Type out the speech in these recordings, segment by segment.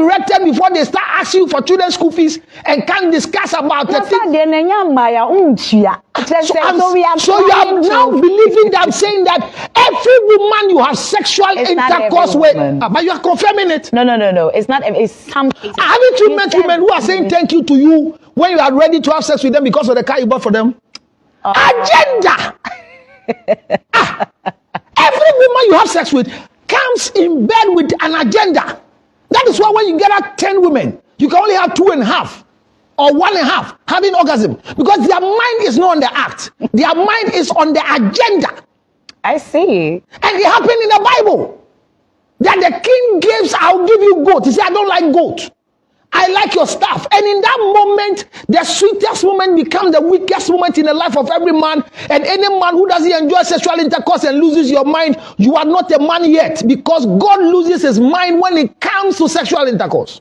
erected before they start asking you for children's school fees and can't discuss about the thing. So you are now believing that, saying that every woman you have sexual intercourse with, but you are confirming it. No. It's not. It's some cases. Haven't you met women who are saying thank you to you when you are ready to have sex with them because of the car you bought for them? Agenda. Every woman you have sex with comes in bed with an agenda. That is why when you get out 10 women, you can only have 2.5 or 1.5 having orgasm, because their mind is not on the act. Their mind is on the agenda. I see. And it happened in the Bible that the king gives, I'll give you goat. He said, I don't like goat. I like your stuff. And in that moment, the sweetest moment becomes the weakest moment in the life of every man. And any man who doesn't enjoy sexual intercourse and loses your mind, you are not a man yet, because God loses his mind when it comes to sexual intercourse.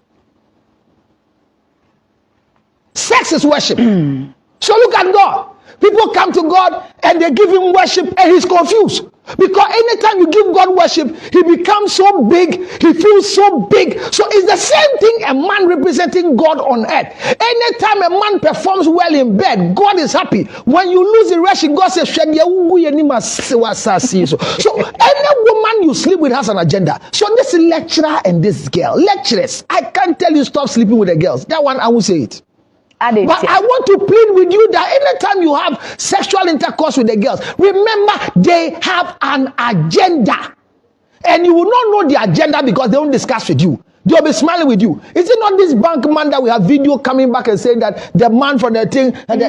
Sex is worship. So look at God. People come to God and they give him worship and he's confused. Because anytime you give God worship, he becomes so big, he feels so big. So it's the same thing a man representing God on earth. Anytime a man performs well in bed, God is happy. When you lose erection, God says, so any woman you sleep with has an agenda. So this lecturer and this girl, lecturers, I can't tell you stop sleeping with the girls. That one I will say it. But I want to plead with you that anytime you have sexual intercourse with the girls, remember they have an agenda. And you will not know the agenda because they won't discuss with you. They'll be smiling with you. Is it not this bank man that we have video coming back and saying that the man from the thing? And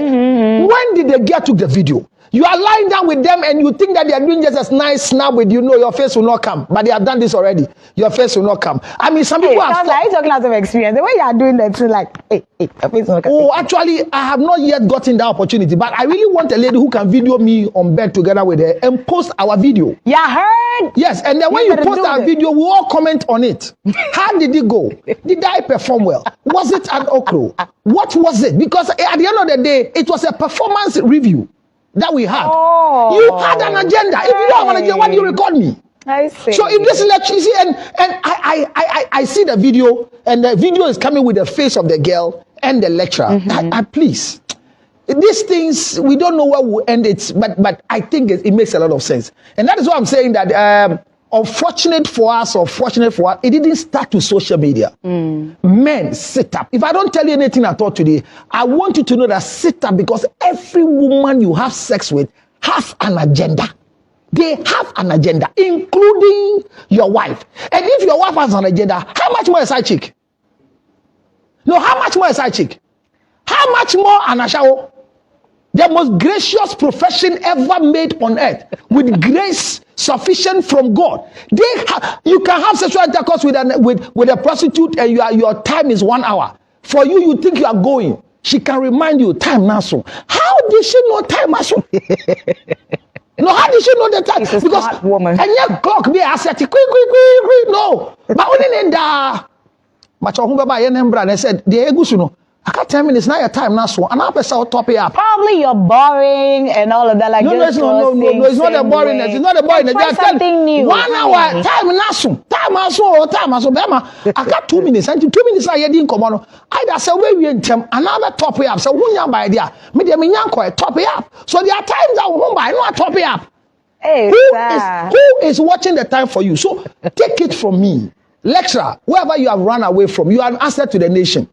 when did the girl took the video? You are lying down with them and you think that they are doing just a nice snap with you. No, your face will not come. But they have done this already. Your face will not come. I mean, some people are talking out of experience. The way you are doing that, like, hey, your face will not come. Oh, actually, I have not yet gotten that opportunity. But I really want a lady who can video me on bed together with her and post our video. Yeah, heard. Yes, and then when you post our video, we all comment on it. How did it go? Did I perform well? Was it an okro? What was it? Because at the end of the day, it was a performance review that we had. You had an agenda. If you don't have an agenda, why do you record me? I see. So if this lecture, you see, and I see the video, and the video is coming with the face of the girl and the lecturer. I please, these things, we don't know where we'll end it, but I think it makes a lot of sense. And that is why I'm saying that unfortunate for us, it didn't start with social media. Men, sit up. If I don't tell you anything at all today, I want you to know that sit up, because every woman you have sex with has an agenda. They have an agenda, including your wife. And if your wife has an agenda, how much more a side chick? No, how much more a side chick? How much more an ashawo? The most gracious profession ever made on earth, with grace sufficient from God. You can have sexual intercourse with a prostitute, and your time is 1 hour. For you, you think you are going. She can remind you time now. So how did she know time now? No, how did she know the time? She's a because smart woman. And your clock be asset. Quick. No, but only in the. But I said the egusuno. I got 10 minutes now. Your time now, so and I'll top it up. Probably you're boring and all of that. Like no, it's not the boringness. It's not the boringness. Try something new. 1 hour time now, so time also. I got 2 minutes. And 2 minutes I didn't come on. I say we in time another top it up. So who by idea? Me dem nyanko top it up. So there are times I won't buy no top it up. Hey, who is watching the time for you? So take it from me, lecturer. Wherever you have run away from, you are an asset to the nation.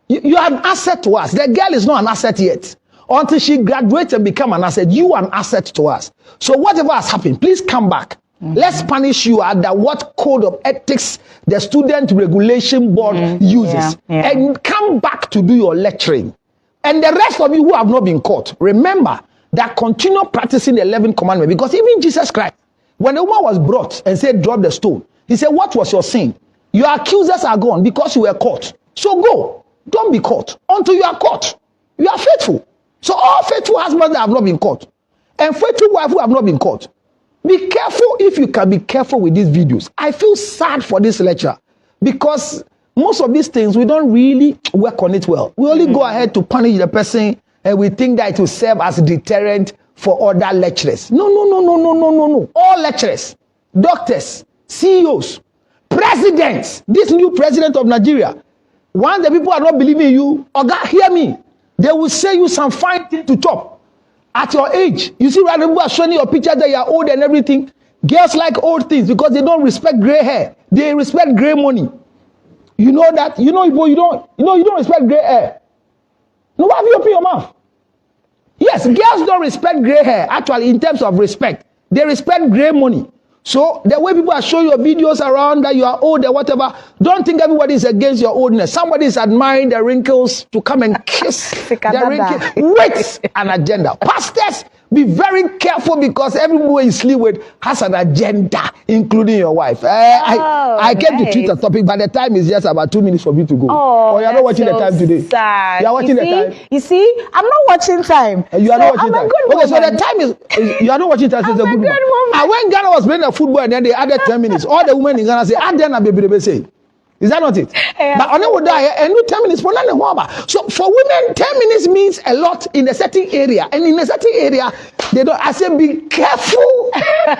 You are an asset to us. The girl is not an asset yet. Until she graduates and become an asset, you are an asset to us. So whatever has happened, please come back. Let's punish you at what code of ethics the Student Regulation Board uses. And come back to do your lecturing. And the rest of you who have not been caught, remember that continue practicing the 11th commandment. Because even Jesus Christ, when the woman was brought and said, drop the stone, he said, what was your sin? Your accusers are gone because you were caught. So go. Don't be caught until you are caught. You are faithful. So all faithful husbands that have not been caught, and faithful wives who have not been caught, be careful if you can be careful with these videos. I feel sad for this lecture because most of these things, we don't really work on it well. We only go ahead to punish the person and we think that it will serve as a deterrent for other lecturers. No. All lecturers, doctors, CEOs, President, this new president of Nigeria, once the people are not believing you, Oga, hear me. They will say you some fine thing to chop at your age. You see, right, people are showing your picture that you are old and everything. Girls like old things because they don't respect gray hair. They respect gray money. You know that? You know you don't respect gray hair. No, why have you opened your mouth? Yes, girls don't respect gray hair. Actually, in terms of respect, they respect gray money. So the way people are showing your videos around that you are old or whatever, don't think everybody is against your oldness. Somebody is admiring the wrinkles to come and kiss the wrinkles. Wait, an agenda. Pastors, be very careful because everyone you sleep with has an agenda, including your wife. I came to treat the topic, but the time is just about 2 minutes for me to go. Oh, you're not watching the time today. Sad. You are watching the time. You see, I'm not watching time. You are not watching time. Okay, so the time is you are not watching time. So it's a good one. And when Ghana was playing the football and then they added 10 minutes, all the women in Ghana say, "Add then a baby they say." Is that not it? Yeah. But on would die and 10 minutes for nothing. So for women, 10 minutes means a lot in a certain area. And in a certain area, they don't. I say be careful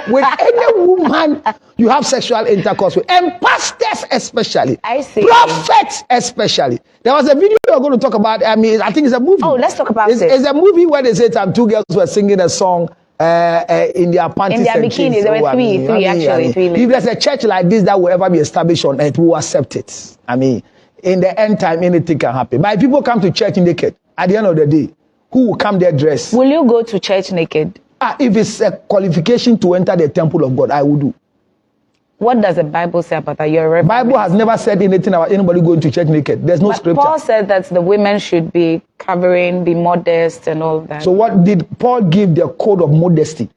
with any woman you have sexual intercourse with. And pastors especially. I see. Prophets especially. There was a video we are going to talk about. I mean, I think it's a movie. Oh, let's talk about it. It's a movie where they say two girls were singing a song in their panties in their and bikinis. jeans. There were three. If there's a church like this that will ever be established on earth, we will accept it. I mean, in the end time, anything can happen. But if people come to church naked, at the end of the day, who will come there dressed? Will you go to church naked? If it's a qualification to enter the temple of God, I will do. What does the Bible say about that? The Bible has never said anything about anybody going to church naked. There's no scripture. Paul said that the women should be covering, be modest and all that. So what did Paul give the code of modesty?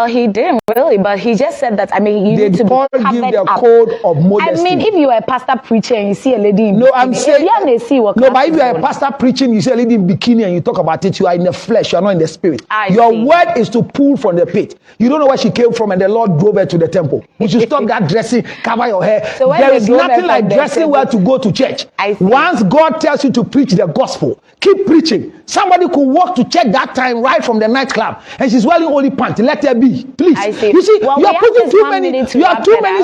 He didn't really, but he just said that. I mean, you need to Paul be covered give the up. code of modesty? I mean, if you are a pastor preacher and you see a lady in no, I'm saying but if you are a pastor preaching, you see a lady in bikini and you talk about it, you are in the flesh, you are not in the spirit. Your word is to pull from the pit. You don't know where she came from, and the Lord drove her to the temple. You should stop that dressing, cover your hair. So there is nothing like dressing well to go to church. Once God tells you to preach the gospel, keep preaching. Somebody could walk to church that time right from the nightclub, and she's wearing only pants. Let her be, please. You see, you are putting too many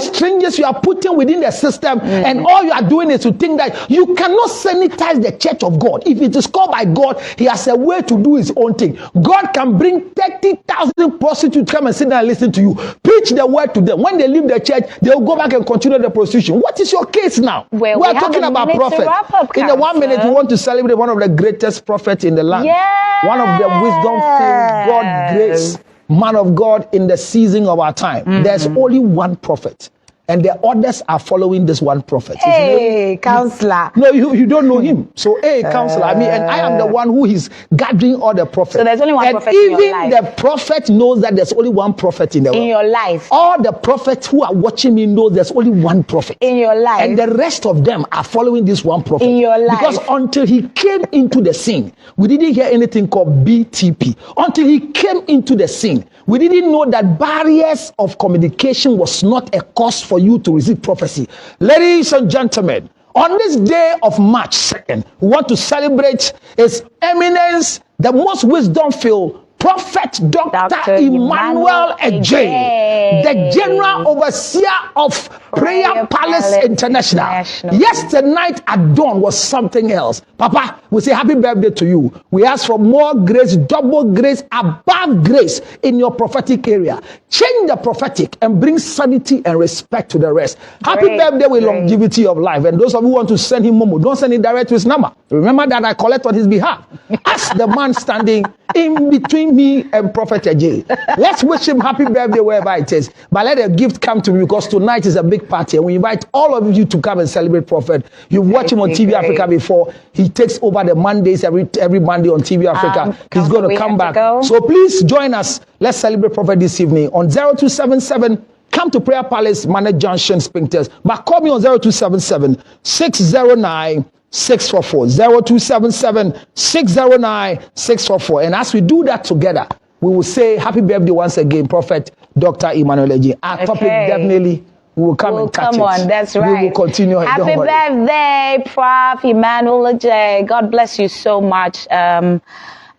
strangers you are putting within the system, and all you are doing is to think that you cannot sanitize the church of God. If it is called by God, He has a way to do His own thing. God can bring 30,000 prostitutes come and sit down and listen to you. Preach the word to them. When they leave the church, they will go back and continue the prostitution. What is your case now? Well, we are talking about prophets. In the 1 minute, we want to celebrate one of the greatest prophets in the land. Yes. One of the wisdom-filled, God grace, man of God in the season of our time. There's only one prophet, and the others are following this one prophet. Hey, counselor. No, you don't know him. So, hey, counselor. I mean, and I am the one who is gathering all the prophets. So there's only one prophet in your life. Even the prophet knows that there's only one prophet in the world. In your life. All the prophets who are watching me know there's only one prophet. In your life. And the rest of them are following this one prophet. In your life. Because until he came into the scene, we didn't hear anything called BTP. Until he came into the scene, we didn't know that barriers of communication was not a cause for you to receive prophecy. Ladies and gentlemen, on this day of March 2nd, we want to celebrate His Eminence, the most wisdom-filled Prophet Dr. Emmanuel Ejay, the General Overseer of Prayer Palace International. Yesterday night at dawn was something else. Papa, we say happy birthday to you. We ask for more grace, double grace, above grace in your prophetic area. Change the prophetic and bring sanity and respect to the rest. Happy birthday with longevity of life. And those of you who want to send him Momo, don't send it direct to his number. Remember that I collect on his behalf. Ask the man standing in between me and Prophet Ejay. Let's wish him happy birthday wherever it is. But let a gift come to me because tonight is a big party and we invite all of you to come and celebrate Prophet. You've watched him on TV Africa before. He takes over the Mondays every Monday on TV Africa. He's going to come back. So please join us. Let's celebrate Prophet this evening on 0277. Come to Prayer Palace, Manor Junction, Spinkters. But call me on 0277 609 644 0277 609 644. And as we do that together, we will say happy birthday once again, Prophet Dr. Emmanuel Ejay. Our topic definitely will come and catch it. That's right. We will continue. Happy birthday, Prof. Emmanuel Ejay. God bless you so much. And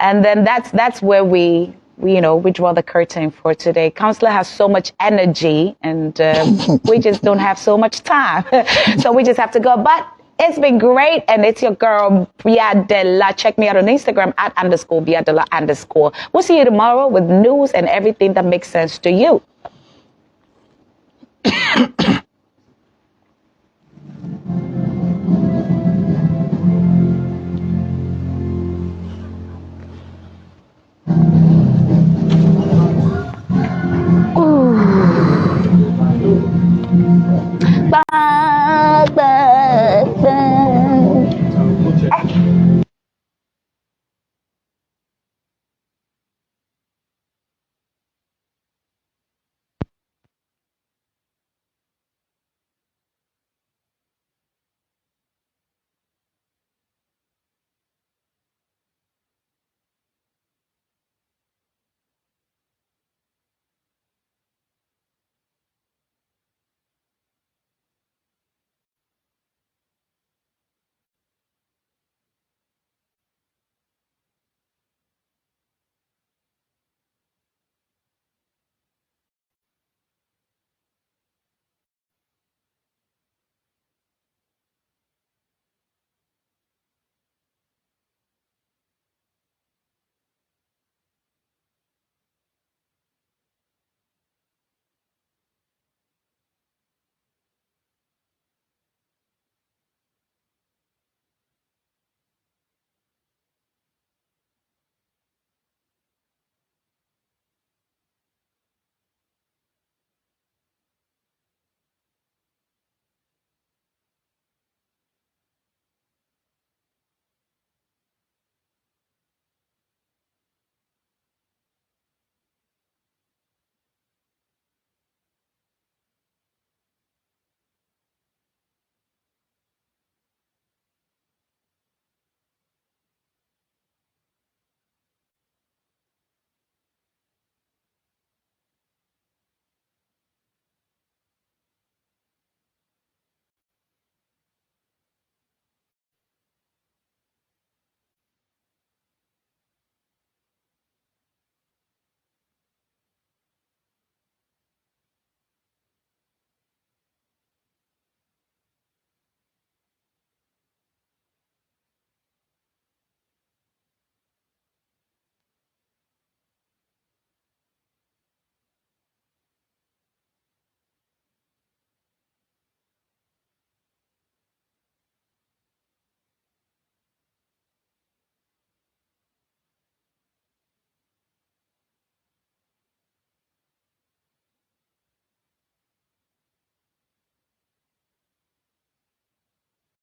then that's where we we draw the curtain for today. Counselor has so much energy, and we just don't have so much time. So we just have to go. But it's been great, and it's your girl, Biadela. Check me out on Instagram @_Biadela_. We'll see you tomorrow with news and everything that makes sense to you.